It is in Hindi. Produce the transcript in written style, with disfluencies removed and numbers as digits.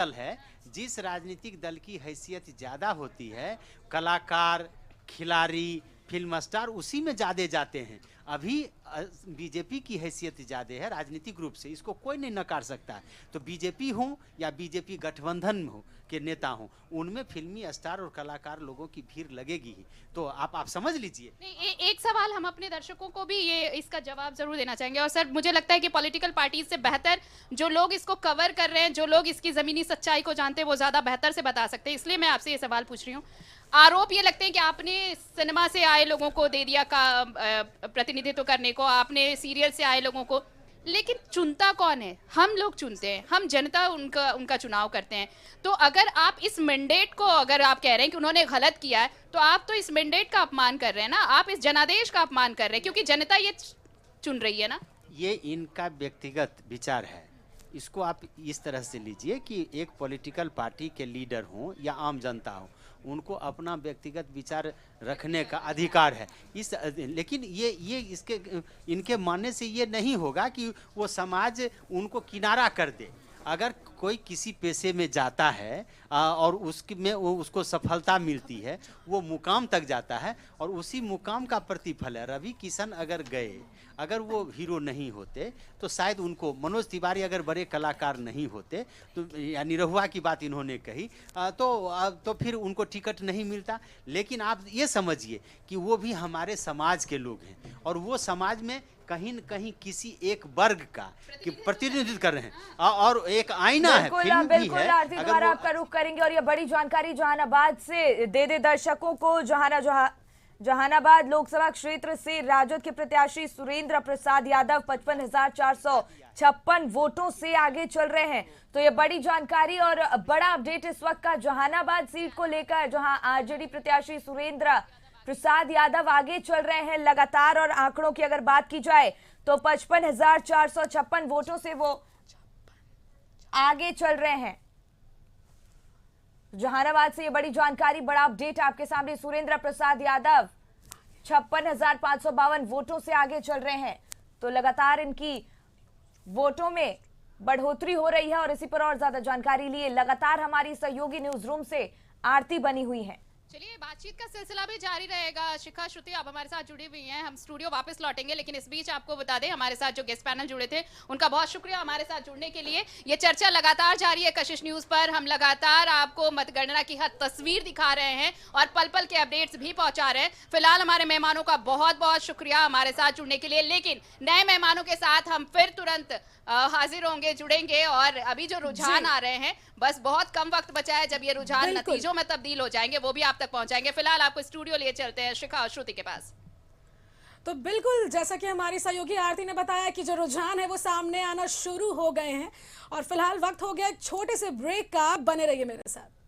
दल है, जिस राजनीतिक दल की हैसियत ज़्यादा होती है, कलाकार, खिलाड़ी, फिल्म स्टार उसी में ज़्यादा जाते हैं। अभी बीजेपी की हैसियत ज़्यादा है राजनीतिक रूप से, इसको कोई नहीं नकार सकता है। तो बीजेपी हो या बीजेपी गठबंधन हो के नेता हों, उनमें फिल्मी स्टार और कलाकार लोगों की भीड़ लगेगी ही। तो आप समझ लीजिए। नहीं, एक सवाल हम अपने दर्शकों को भी ये इसका जवाब जरूर देना चाहेंगे। और सर, मुझे लगता है कि पॉलिटिकल पार्टीज से बेहतर जो लोग इसको कवर कर रहे हैं, जो लोग इसकी जमीनी सच्चाई को जानते हैं, वो ज्यादा बेहतर से बता सकते हैं। इसलिए मैं आपसे ये सवाल पूछ रही हूँ। आरोप ये लगते हैं कि आपने सिनेमा से आए लोगों को दे दिया का प्रतिनिधित्व करने को, आपने सीरियल से आए लोगों को, लेकिन चुनता कौन है? हम लोग चुनते हैं, हम जनता उनका चुनाव करते हैं। तो अगर आप इस मैंडेट को, अगर आप कह रहे हैं कि उन्होंने गलत किया है, तो आप तो इस मैंडेट का अपमान कर रहे हैं ना, आप इस जनादेश का अपमान कर रहे हैं, क्योंकि जनता ये चुन रही है ना। ये इनका व्यक्तिगत विचार है, इसको आप इस तरह से लीजिए कि एक पॉलिटिकल पार्टी के लीडर हों या आम जनता हो, उनको अपना व्यक्तिगत विचार रखने का अधिकार है। लेकिन ये इसके इनके मानने से ये नहीं होगा कि वो समाज उनको किनारा कर दे। अगर कोई किसी पेशे में जाता है और उसको सफलता मिलती है, वो मुकाम तक जाता है और उसी मुकाम का प्रतिफल है। रवि किशन अगर गए, अगर वो हीरो नहीं होते तो शायद उनको, मनोज तिवारी अगर बड़े कलाकार नहीं होते तो, या निरहुआ की बात इन्होंने कही, तो फिर उनको टिकट नहीं मिलता। लेकिन आप ये समझिए कि वो भी हमारे समाज के लोग हैं और वो समाज में कहीं न कहीं किसी एक वर्ग का प्रतिनिधित्व कर रहे हैं और एक आईना है, फिल्म भी है। आरती द्वारा आपका रुख करेंगे और ये बड़ी जानकारी जहानाबाद से दे दर्शकों को। जहानाबाद लोकसभा क्षेत्र से राजद के प्रत्याशी सुरेंद्र प्रसाद यादव 55,456 वोटों से आगे चल रहे हैं। तो ये बड़ी जानकारी और बड़ा अपडेट इस वक्त का जहानाबाद सीट को लेकर, जहां आरजेडी प्रत्याशी सुरेंद्र प्रसाद यादव आगे चल रहे हैं लगातार। और आंकड़ों की अगर बात की जाए तो 55,456 वोटों से वो आगे चल रहे हैं। जहानाबाद से ये बड़ी जानकारी, बड़ा अपडेट आपके सामने। सुरेंद्र प्रसाद यादव 56,552 वोटों से आगे चल रहे हैं। तो लगातार इनकी वोटों में बढ़ोतरी हो रही है। और इसी पर और ज्यादा जानकारी लिए लगातार हमारी सहयोगी न्यूज रूम से आरती बनी हुई है। चलिए, बातचीत का सिलसिला भी जारी रहेगा। शिखा, श्रुति आप हमारे साथ जुड़ी हुई हैं, हम स्टूडियो वापस लौटेंगे, लेकिन इस बीच आपको बता दें हमारे साथ जो गेस्ट पैनल जुड़े थे उनका बहुत शुक्रिया हमारे साथ जुड़ने के लिए। ये चर्चा लगातार जारी है कशिश न्यूज पर, हम लगातार आपको मतगणना की हर तस्वीर दिखा रहे हैं और पल पल के अपडेट्स भी पहुंचा रहे हैं। फिलहाल हमारे मेहमानों का बहुत बहुत शुक्रिया हमारे साथ जुड़ने के लिए, लेकिन नए मेहमानों के साथ हम फिर तुरंत हाजिर होंगे, जुड़ेंगे। और अभी जो रुझान आ रहे हैं, बस बहुत कम वक्त बचा है जब ये रुझान नतीजों में तब्दील हो जाएंगे, वो भी आप तक पहुंचाएंगे। फिलहाल आपको स्टूडियो लिए चलते हैं शिखा और श्रुति के पास। तो बिल्कुल जैसा कि हमारी सहयोगी आरती ने बताया कि जो रुझान है वो सामने आना शुरू हो गए हैं। और फिलहाल वक्त हो गया एक छोटे से ब्रेक का, बने रहिए मेरे साथ।